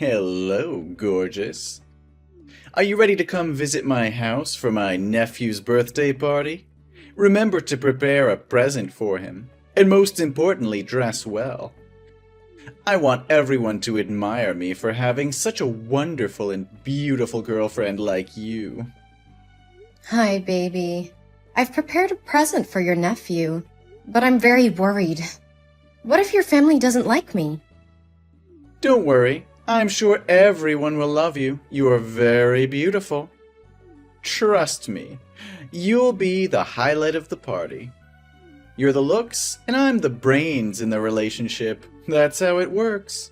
Hello, gorgeous. Are you ready to come visit my house for my nephew's birthday party? Remember to prepare a present for him, and most importantly, dress well. I want everyone to admire me for having such a wonderful and beautiful girlfriend like you. Hi, baby. I've prepared a present for your nephew, but I'm very worried. What if your family doesn't like me? Don't worry, I'm sure everyone will love you. You are very beautiful. Trust me, you'll be the highlight of the party. You're the looks, and I'm the brains in the relationship. That's how it works.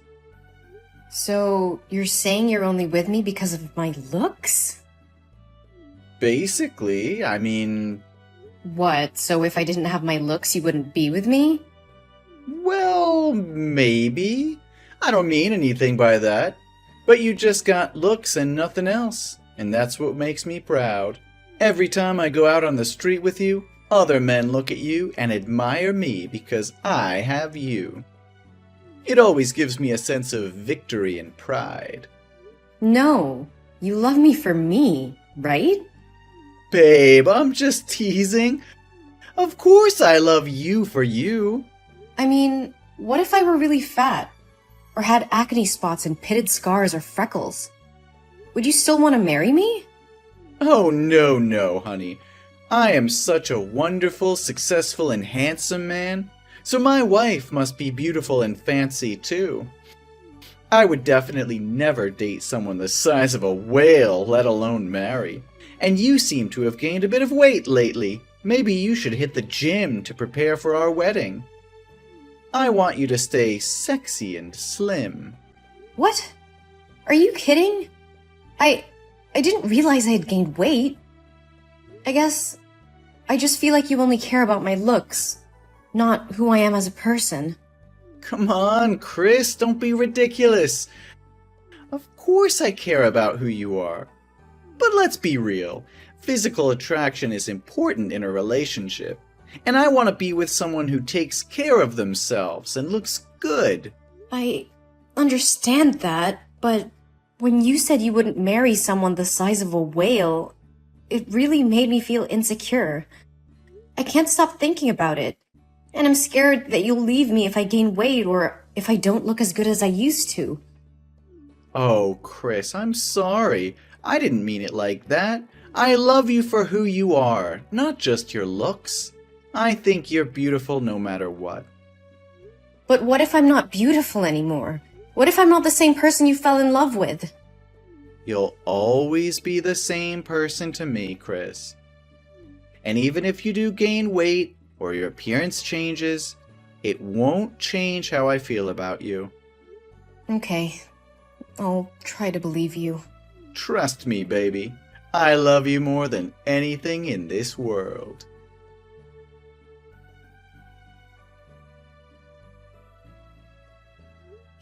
So, you're saying you're only with me because of my looks? Basically, I mean... What, so if I didn't have my looks, you wouldn't be with me? Well, maybe. I don't mean anything by that. But you just got looks and nothing else. And that's what makes me proud. Every time I go out on the street with you, other men look at you and admire me because I have you. It always gives me a sense of victory and pride. No, you love me for me, right? Babe, I'm just teasing. Of course I love you for you. I mean, what if I were really fat? Or had acne spots and pitted scars or freckles? Would you still want to marry me? Oh, no, honey. I am such a wonderful, successful, and handsome man, so my wife must be beautiful and fancy too. I would definitely never date someone the size of a whale, let alone marry. And you seem to have gained a bit of weight lately. Maybe you should hit the gym to prepare for our wedding. I want you to stay sexy and slim. What? Are you kidding? I didn't realize I had gained weight. I guess I just feel like you only care about my looks, not who I am as a person. Come on, Chris, don't be ridiculous. Of course I care about who you are. But let's be real. Physical attraction is important in a relationship. And I want to be with someone who takes care of themselves and looks good. I understand that, but when you said you wouldn't marry someone the size of a whale, it really made me feel insecure. I can't stop thinking about it. And I'm scared that you'll leave me if I gain weight or if I don't look as good as I used to. Oh, Chris, I'm sorry. I didn't mean it like that. I love you for who you are, not just your looks. I think you're beautiful no matter what. But what if I'm not beautiful anymore? What if I'm not the same person you fell in love with? You'll always be the same person to me, Chris. And even if you do gain weight or your appearance changes, it won't change how I feel about you. Okay, I'll try to believe you. Trust me, baby. I love you more than anything in this world.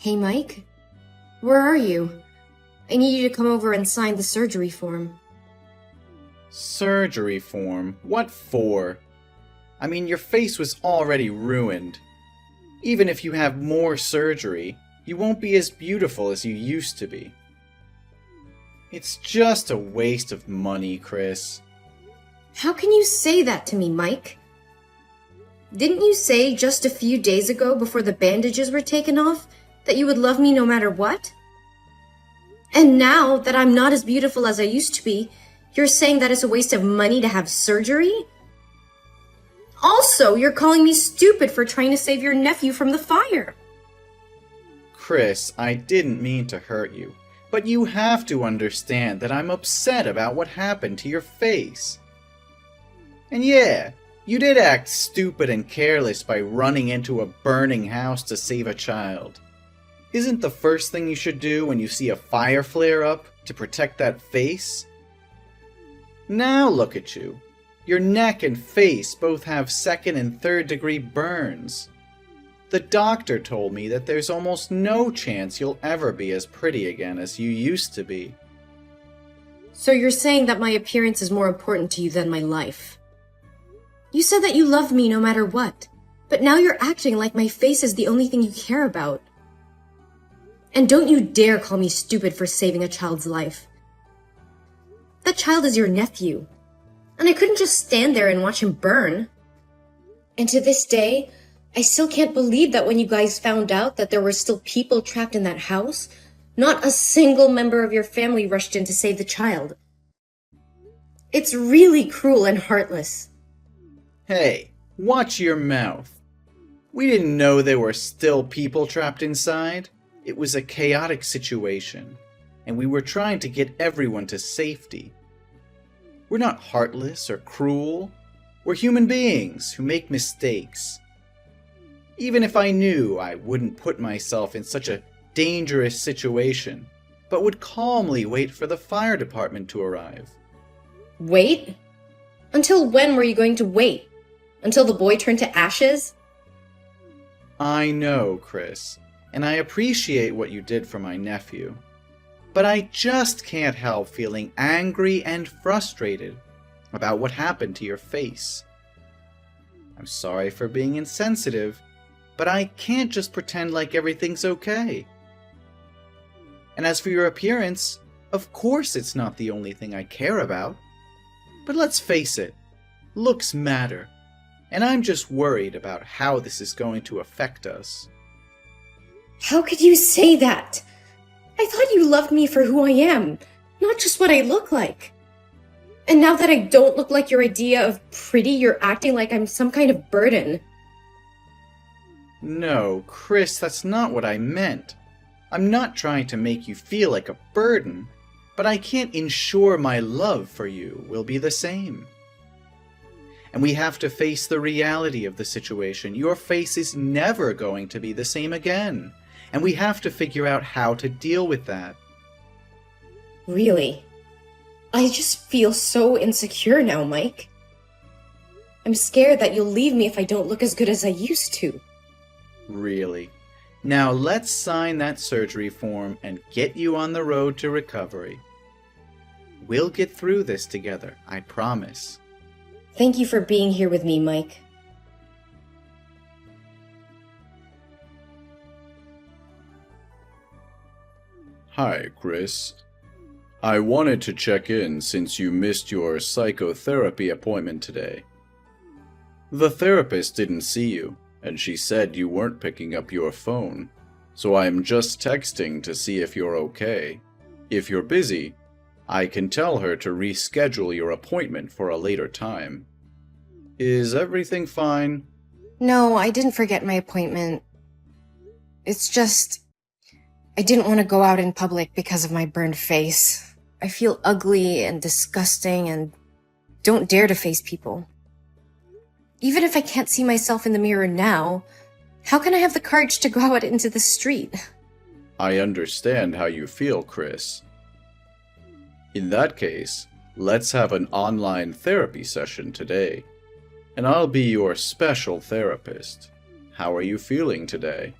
Hey, Mike? Where are you? I need you to come over and sign the surgery form. Surgery form? What for? I mean, your face was already ruined. Even if you have more surgery, you won't be as beautiful as you used to be. It's just a waste of money, Chris. How can you say that to me, Mike? Didn't you say just a few days ago before the bandages were taken off that you would love me no matter what? And now that I'm not as beautiful as I used to be, you're saying that it's a waste of money to have surgery? Also, you're calling me stupid for trying to save your nephew from the fire. Chris, I didn't mean to hurt you, but you have to understand that I'm upset about what happened to your face. And yeah, you did act stupid and careless by running into a burning house to save a child. Isn't the first thing you should do when you see a fire flare up to protect that face? Now look at you. Your neck and face both have second and third degree burns. The doctor told me that there's almost no chance you'll ever be as pretty again as you used to be. So you're saying that my appearance is more important to you than my life? You said that you loved me no matter what, but now you're acting like my face is the only thing you care about. And don't you dare call me stupid for saving a child's life. That child is your nephew, and I couldn't just stand there and watch him burn. And to this day, I still can't believe that when you guys found out that there were still people trapped in that house, not a single member of your family rushed in to save the child. It's really cruel and heartless. Hey, watch your mouth. We didn't know there were still people trapped inside. It was a chaotic situation, and we were trying to get everyone to safety. We're not heartless or cruel. We're human beings who make mistakes. Even if I knew, I wouldn't put myself in such a dangerous situation, but would calmly wait for the fire department to arrive. Wait? Until when were you going to wait? Until the boy turned to ashes? I know, Chris, and I appreciate what you did for my nephew. But I just can't help feeling angry and frustrated about what happened to your face. I'm sorry for being insensitive, but I can't just pretend like everything's okay. And as for your appearance, of course it's not the only thing I care about. But let's face it, looks matter, and I'm just worried about how this is going to affect us. How could you say that? I thought you loved me for who I am, not just what I look like. And now that I don't look like your idea of pretty, you're acting like I'm some kind of burden. No, Chris, that's not what I meant. I'm not trying to make you feel like a burden, but I can't ensure my love for you will be the same. And we have to face the reality of the situation. Your face is never going to be the same again, and we have to figure out how to deal with that. Really? I just feel so insecure now, Mike. I'm scared that you'll leave me if I don't look as good as I used to. Really? Now let's sign that surgery form and get you on the road to recovery. We'll get through this together, I promise. Thank you for being here with me, Mike. Hi, Chris. I wanted to check in since you missed your psychotherapy appointment today. The therapist didn't see you, and she said you weren't picking up your phone, so I'm just texting to see if you're okay. If you're busy, I can tell her to reschedule your appointment for a later time. Is everything fine? No, I didn't forget my appointment. It's just, I didn't want to go out in public because of my burned face. I feel ugly and disgusting and don't dare to face people. Even if I can't see myself in the mirror now, how can I have the courage to go out into the street? I understand how you feel, Chris. In that case, let's have an online therapy session today, and I'll be your special therapist. How are you feeling today?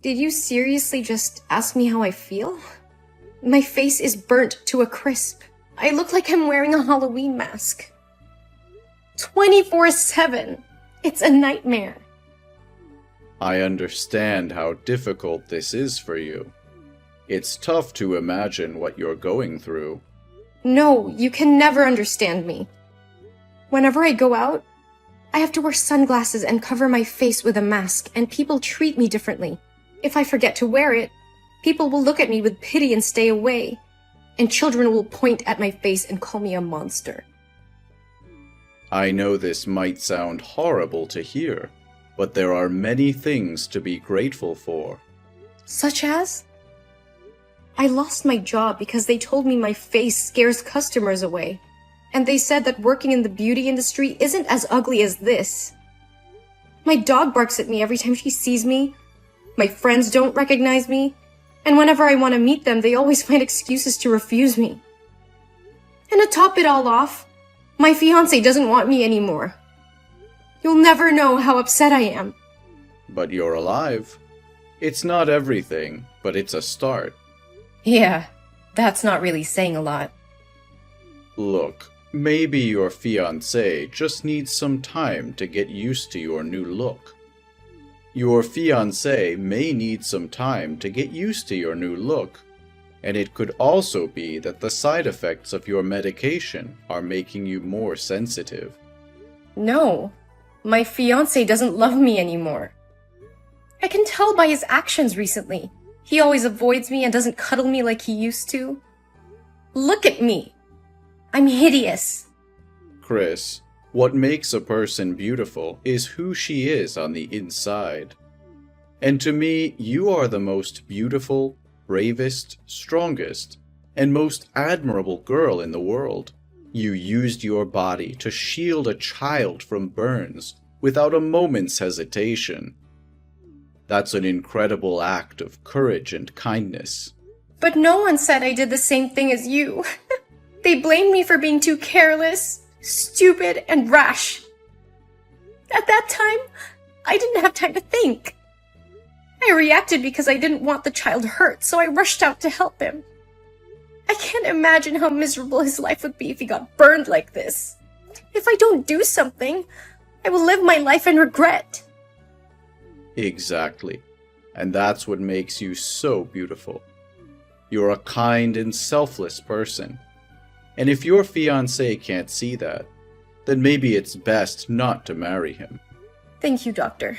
Did you seriously just ask me how I feel? My face is burnt to a crisp. I look like I'm wearing a Halloween mask. 24/7. It's a nightmare. I understand how difficult this is for you. It's tough to imagine what you're going through. No, you can never understand me. Whenever I go out, I have to wear sunglasses and cover my face with a mask, and people treat me differently. If I forget to wear it, people will look at me with pity and stay away, and children will point at my face and call me a monster. I know this might sound horrible to hear, but there are many things to be grateful for. Such as? I lost my job because they told me my face scares customers away, and they said that working in the beauty industry isn't as ugly as this. My dog barks at me every time she sees me, my friends don't recognize me, and whenever I want to meet them, they always find excuses to refuse me. And to top it all off, my fiancé doesn't want me anymore. You'll never know how upset I am. But you're alive. It's not everything, but it's a start. Yeah, that's not really saying a lot. Look, maybe your fiancé just needs some time to get used to your new look. Your fiancé may need some time to get used to your new look, and it could also be that the side effects of your medication are making you more sensitive. No, my fiancé doesn't love me anymore. I can tell by his actions recently. He always avoids me and doesn't cuddle me like he used to. Look at me. I'm hideous. Chris, what makes a person beautiful is who she is on the inside. And to me, you are the most beautiful, bravest, strongest, and most admirable girl in the world. You used your body to shield a child from burns without a moment's hesitation. That's an incredible act of courage and kindness. But no one said I did the same thing as you. They blamed me for being too careless, stupid, and rash. At that time, I didn't have time to think. I reacted because I didn't want the child hurt, so I rushed out to help him. I can't imagine how miserable his life would be if he got burned like this. If I don't do something, I will live my life in regret. Exactly. And that's what makes you so beautiful. You're a kind and selfless person. And if your fiancé can't see that, then maybe it's best not to marry him. Thank you, Doctor.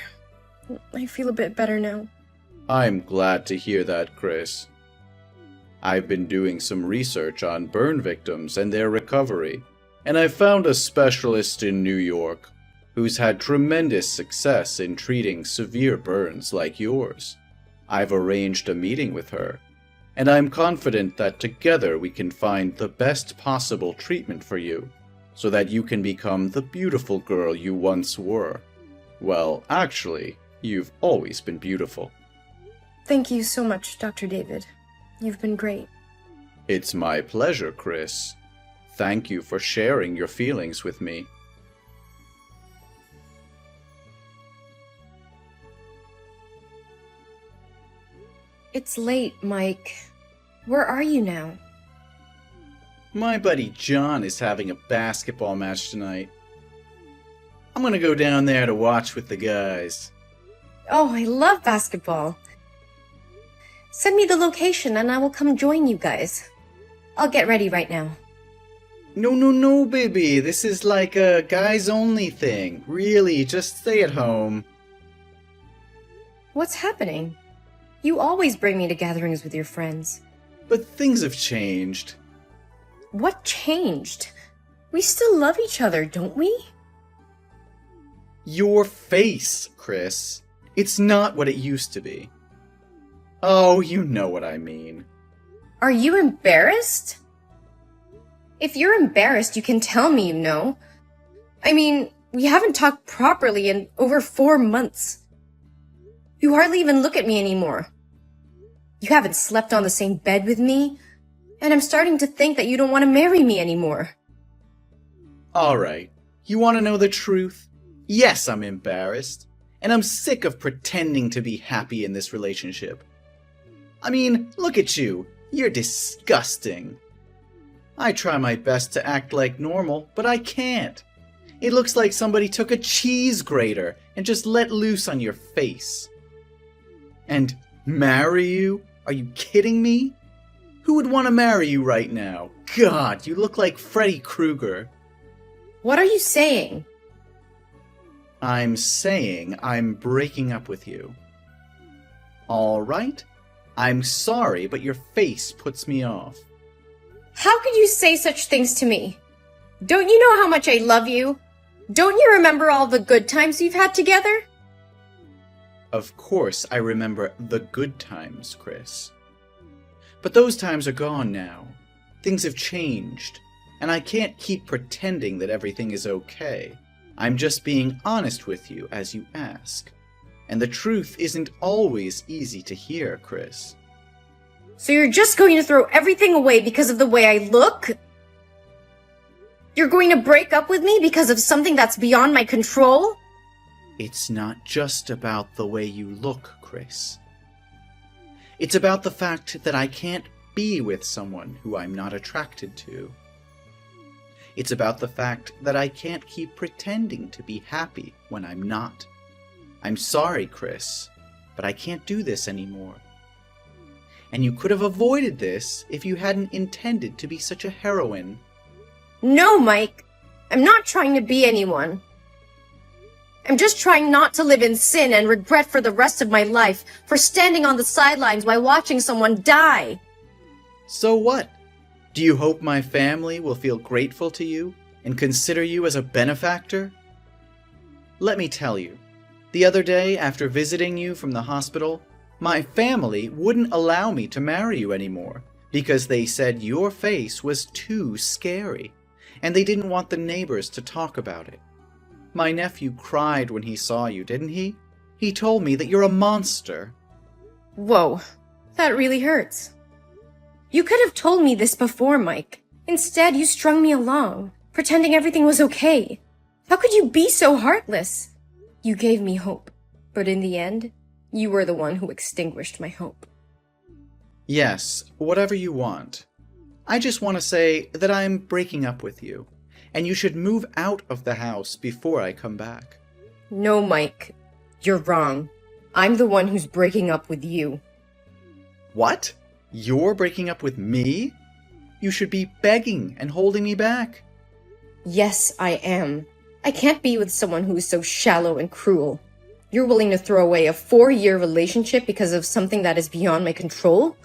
I feel a bit better now. I'm glad to hear that, Chris. I've been doing some research on burn victims and their recovery, and I found a specialist in New York who's had tremendous success in treating severe burns like yours. I've arranged a meeting with her, and I'm confident that together we can find the best possible treatment for you, so that you can become the beautiful girl you once were. Well, actually, you've always been beautiful. Thank you so much, Dr. David. You've been great. It's my pleasure, Chris. Thank you for sharing your feelings with me. It's late, Mike. Where are you now? My buddy John is having a basketball match tonight. I'm gonna go down there to watch with the guys. Oh, I love basketball. Send me the location and I will come join you guys. I'll get ready right now. No, baby. This is like a guys-only thing. Really, just stay at home. What's happening? You always bring me to gatherings with your friends. But things have changed. What changed? We still love each other, don't we? Your face, Chris. It's not what it used to be. Oh, you know what I mean. Are you embarrassed? If you're embarrassed, you can tell me, you know. I mean, we haven't talked properly in over 4 months. You hardly even look at me anymore. You haven't slept on the same bed with me, and I'm starting to think that you don't want to marry me anymore. Alright, you want to know the truth? Yes, I'm embarrassed, and I'm sick of pretending to be happy in this relationship. I mean, look at you. You're disgusting. I try my best to act like normal, but I can't. It looks like somebody took a cheese grater and just let loose on your face. And marry you? Are you kidding me? Who would want to marry you right now? God, you look like Freddy Krueger. What are you saying? I'm saying I'm breaking up with you. Alright? I'm sorry, but your face puts me off. How could you say such things to me? Don't you know how much I love you? Don't you remember all the good times we've had together? Of course I remember the good times, Chris. But those times are gone now. Things have changed, and I can't keep pretending that everything is okay. I'm just being honest with you as you ask. And the truth isn't always easy to hear, Chris. So you're just going to throw everything away because of the way I look? You're going to break up with me because of something that's beyond my control? It's not just about the way you look, Chris. It's about the fact that I can't be with someone who I'm not attracted to. It's about the fact that I can't keep pretending to be happy when I'm not. I'm sorry, Chris, but I can't do this anymore. And you could have avoided this if you hadn't intended to be such a heroine. No, Mike. I'm not trying to be anyone. I'm just trying not to live in sin and regret for the rest of my life for standing on the sidelines while watching someone die. So what? Do you hope my family will feel grateful to you and consider you as a benefactor? Let me tell you, the other day after visiting you from the hospital, my family wouldn't allow me to marry you anymore because they said your face was too scary, and they didn't want the neighbors to talk about it. My nephew cried when he saw you, didn't he? He told me that you're a monster. Whoa, that really hurts. You could have told me this before, Mike. Instead, you strung me along, pretending everything was okay. How could you be so heartless? You gave me hope, but in the end, you were the one who extinguished my hope. Yes, whatever you want. I just want to say that I'm breaking up with you, and you should move out of the house before I come back. No, Mike. You're wrong. I'm the one who's breaking up with you. What? You're breaking up with me? You should be begging and holding me back. Yes, I am. I can't be with someone who is so shallow and cruel. You're willing to throw away a 4-year relationship because of something that is beyond my control?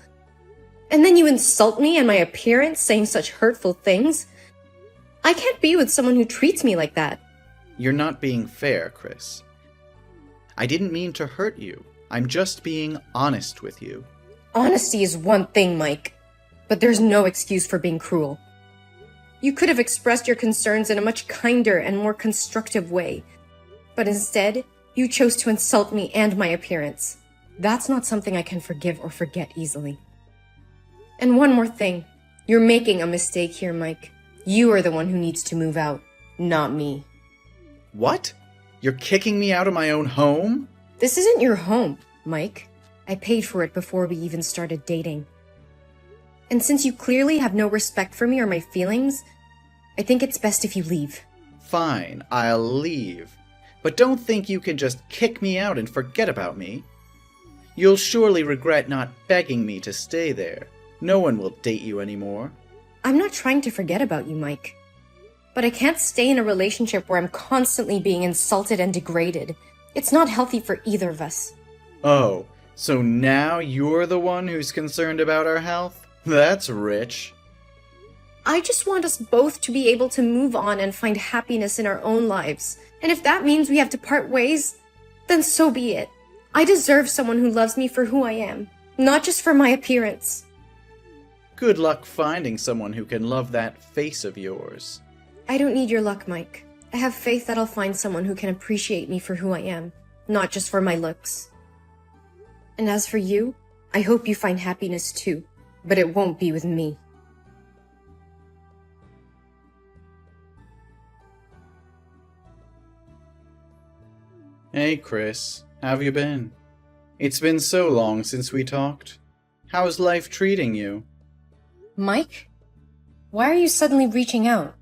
And then you insult me and my appearance, saying such hurtful things? I can't be with someone who treats me like that. You're not being fair, Chris. I didn't mean to hurt you. I'm just being honest with you. Honesty is one thing, Mike, but there's no excuse for being cruel. You could have expressed your concerns in a much kinder and more constructive way, but instead, you chose to insult me and my appearance. That's not something I can forgive or forget easily. And one more thing. You're making a mistake here, Mike. You are the one who needs to move out, not me. What? You're kicking me out of my own home? This isn't your home, Mike. I paid for it before we even started dating. And since you clearly have no respect for me or my feelings, I think it's best if you leave. Fine, I'll leave. But don't think you can just kick me out and forget about me. You'll surely regret not begging me to stay there. No one will date you anymore. I'm not trying to forget about you, Mike. But I can't stay in a relationship where I'm constantly being insulted and degraded. It's not healthy for either of us. Oh, so now you're the one who's concerned about our health? That's rich. I just want us both to be able to move on and find happiness in our own lives. And if that means we have to part ways, then so be it. I deserve someone who loves me for who I am, not just for my appearance. Good luck finding someone who can love that face of yours. I don't need your luck, Mike. I have faith that I'll find someone who can appreciate me for who I am, not just for my looks. And as for you, I hope you find happiness too, but it won't be with me. Hey, Chris. How've you been? It's been so long since we talked. How's life treating you? Mike? Why are you suddenly reaching out?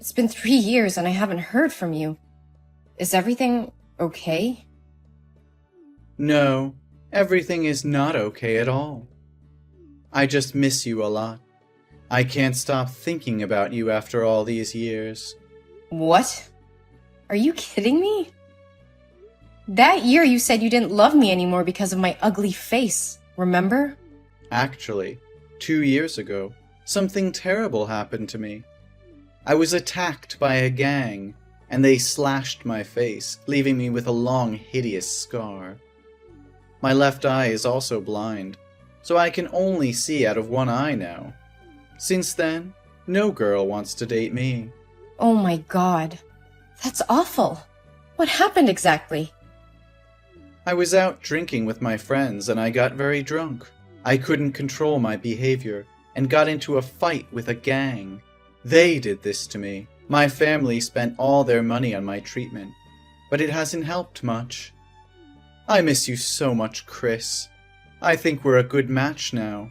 It's been 3 years and I haven't heard from you. Is everything okay? No, everything is not okay at all. I just miss you a lot. I can't stop thinking about you after all these years. What? Are you kidding me? That year you said you didn't love me anymore because of my ugly face, remember? Actually, 2 years ago, something terrible happened to me. I was attacked by a gang, and they slashed my face, leaving me with a long, hideous scar. My left eye is also blind, so I can only see out of one eye now. Since then, no girl wants to date me. Oh my god. That's awful. What happened exactly? I was out drinking with my friends and I got very drunk. I couldn't control my behavior and got into a fight with a gang. They did this to me. My family spent all their money on my treatment, but it hasn't helped much. I miss you so much, Chris. I think we're a good match now.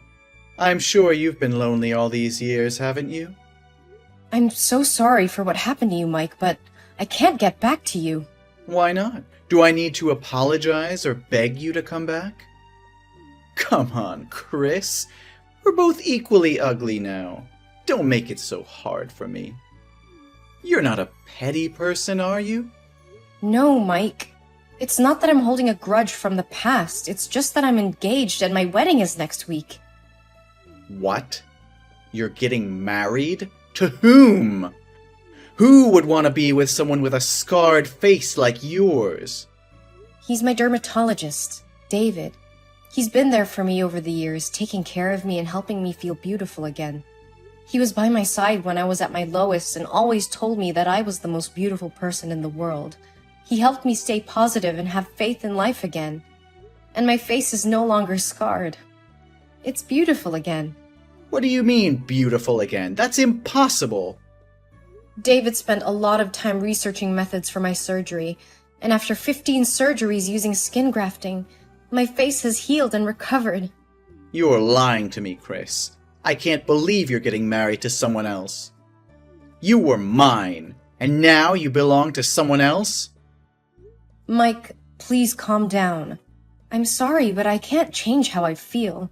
I'm sure you've been lonely all these years, haven't you? I'm so sorry for what happened to you, Mike, but I can't get back to you. Why not? Do I need to apologize or beg you to come back? Come on, Chris. We're both equally ugly now. Don't make it so hard for me. You're not a petty person, are you? No, Mike. It's not that I'm holding a grudge from the past. It's just that I'm engaged and my wedding is next week. What? You're getting married? To whom? Who would want to be with someone with a scarred face like yours? He's my dermatologist, David. He's been there for me over the years, taking care of me and helping me feel beautiful again. He was by my side when I was at my lowest and always told me that I was the most beautiful person in the world. He helped me stay positive and have faith in life again. And my face is no longer scarred. It's beautiful again. What do you mean, beautiful again? That's impossible. David spent a lot of time researching methods for my surgery, and after 15 surgeries using skin grafting, my face has healed and recovered. You're lying to me, Chris. I can't believe you're getting married to someone else. You were mine, and now you belong to someone else? Mike, please calm down. I'm sorry, but I can't change how I feel.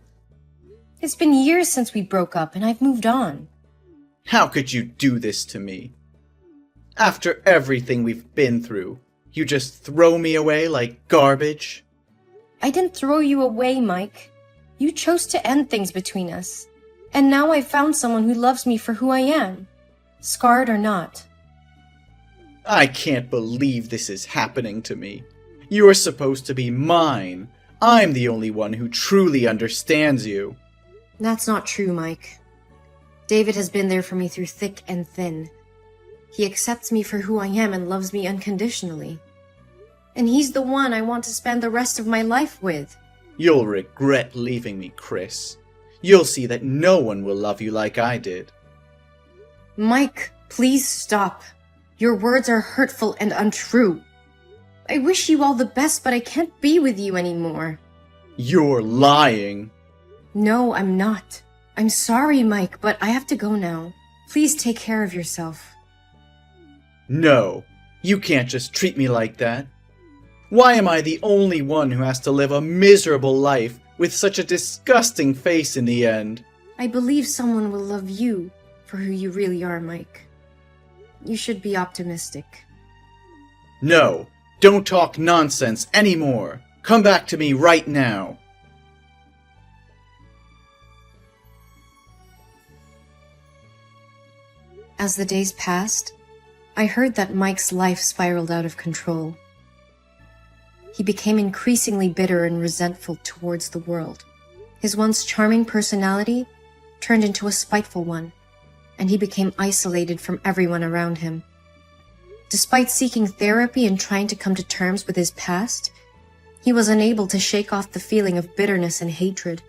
It's been years since we broke up, and I've moved on. How could you do this to me? After everything we've been through, you just throw me away like garbage? I didn't throw you away, Mike. You chose to end things between us. And now I've found someone who loves me for who I am, scarred or not. I can't believe this is happening to me. You're supposed to be mine. I'm the only one who truly understands you. That's not true, Mike. David has been there for me through thick and thin. He accepts me for who I am and loves me unconditionally. And he's the one I want to spend the rest of my life with. You'll regret leaving me, Chris. You'll see that no one will love you like I did. Mike, please stop. Your words are hurtful and untrue. I wish you all the best, but I can't be with you anymore. You're lying. No, I'm not. I'm sorry, Mike, but I have to go now. Please take care of yourself. No, you can't just treat me like that. Why am I the only one who has to live a miserable life with such a disgusting face in the end? I believe someone will love you for who you really are, Mike. You should be optimistic. No, don't talk nonsense anymore. Come back to me right now. As the days passed, I heard that Mike's life spiraled out of control. He became increasingly bitter and resentful towards the world. His once charming personality turned into a spiteful one, and he became isolated from everyone around him. Despite seeking therapy and trying to come to terms with his past, he was unable to shake off the feeling of bitterness and hatred.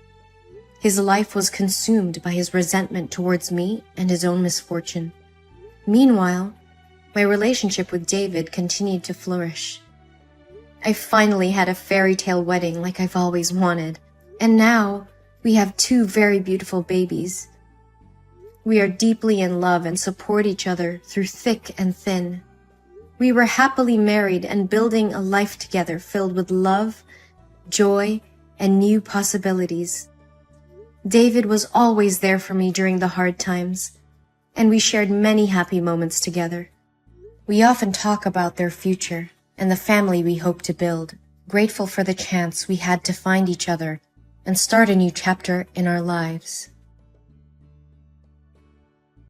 His life was consumed by his resentment towards me and his own misfortune. Meanwhile, my relationship with David continued to flourish. I finally had a fairy tale wedding like I've always wanted, and now we have 2 very beautiful babies. We are deeply in love and support each other through thick and thin. We were happily married and building a life together filled with love, joy, and new possibilities. David was always there for me during the hard times, and we shared many happy moments together. We often talk about their future and the family we hope to build, grateful for the chance we had to find each other and start a new chapter in our lives.